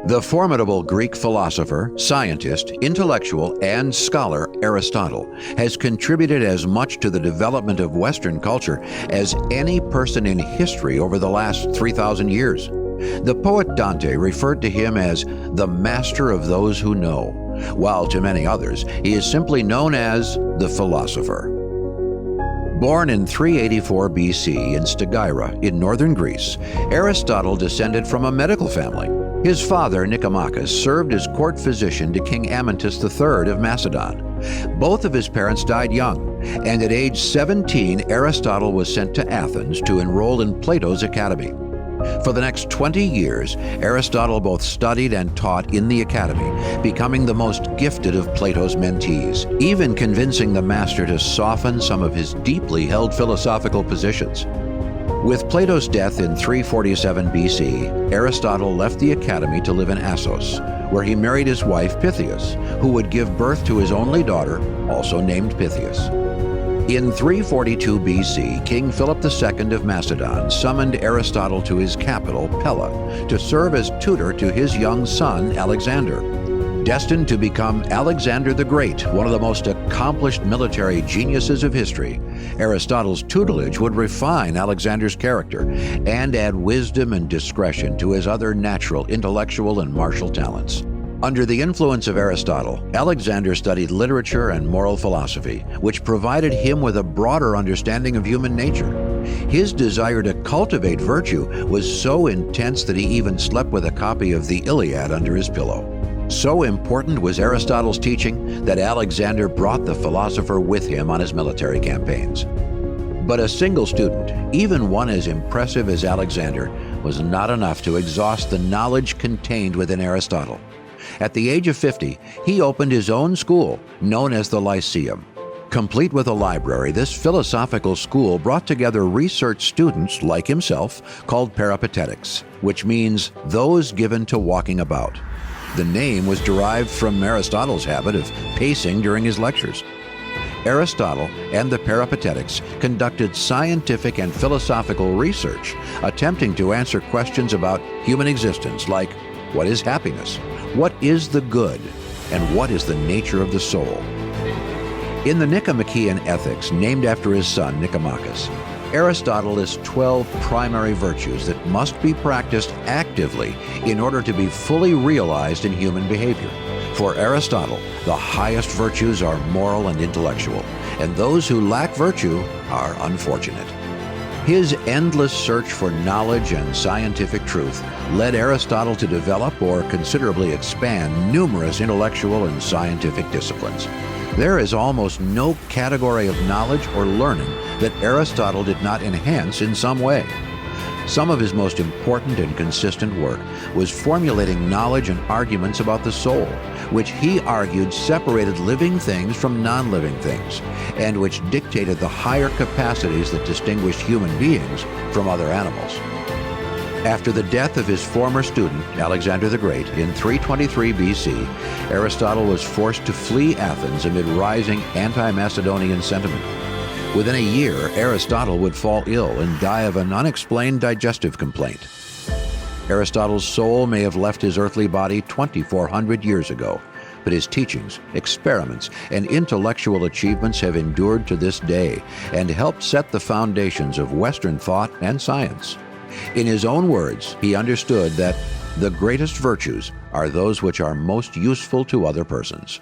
The formidable Greek philosopher, scientist, intellectual, and scholar Aristotle has contributed as much to the development of Western culture as any person in history over the last 3,000 years. The poet Dante referred to him as the master of those who know, while to many others he is simply known as the philosopher. Born in 384 BC in Stagira in northern Greece, Aristotle descended from a medical family. His father, Nicomachus, served as court physician to King Amyntas III of Macedon. Both of his parents died young, and at age 17, Aristotle was sent to Athens to enroll in Plato's academy. For the next 20 years, Aristotle both studied and taught in the academy, becoming the most gifted of Plato's mentees, even convincing the master to soften some of his deeply held philosophical positions. With Plato's death in 347 BC, Aristotle left the academy to live in Assos, where he married his wife Pythias, who would give birth to his only daughter, also named Pythias. In 342 BC, King Philip II of Macedon summoned Aristotle to his capital, Pella, to serve as tutor to his young son, Alexander. Destined to become Alexander the Great, one of the most accomplished military geniuses of history, Aristotle's tutelage would refine Alexander's character and add wisdom and discretion to his other natural, intellectual, and martial talents. Under the influence of Aristotle, Alexander studied literature and moral philosophy, which provided him with a broader understanding of human nature. His desire to cultivate virtue was so intense that he even slept with a copy of the Iliad under his pillow. So important was Aristotle's teaching that Alexander brought the philosopher with him on his military campaigns. But a single student, even one as impressive as Alexander, was not enough to exhaust the knowledge contained within Aristotle. At the age of 50, he opened his own school, known as the Lyceum. Complete with a library, this philosophical school brought together research students like himself called Peripatetics, which means those given to walking about. The name was derived from Aristotle's habit of pacing during his lectures. Aristotle and the Peripatetics conducted scientific and philosophical research, attempting to answer questions about human existence like, what is happiness? What is the good? And what is the nature of the soul? In the Nicomachean Ethics, named after his son Nicomachus, Aristotle lists 12 primary virtues that must be practiced actively in order to be fully realized in human behavior. For Aristotle, the highest virtues are moral and intellectual, and those who lack virtue are unfortunate. His endless search for knowledge and scientific truth led Aristotle to develop or considerably expand numerous intellectual and scientific disciplines. There is almost no category of knowledge or learning that Aristotle did not enhance in some way. Some of his most important and consistent work was formulating knowledge and arguments about the soul, which he argued separated living things from non-living things, and which dictated the higher capacities that distinguished human beings from other animals. After the death of his former student, Alexander the Great, in 323 BC, Aristotle was forced to flee Athens amid rising anti-Macedonian sentiment. Within a year, Aristotle would fall ill and die of an unexplained digestive complaint. Aristotle's soul may have left his earthly body 2,400 years ago, but his teachings, experiments, and intellectual achievements have endured to this day and helped set the foundations of Western thought and science. In his own words, he understood that the greatest virtues are those which are most useful to other persons.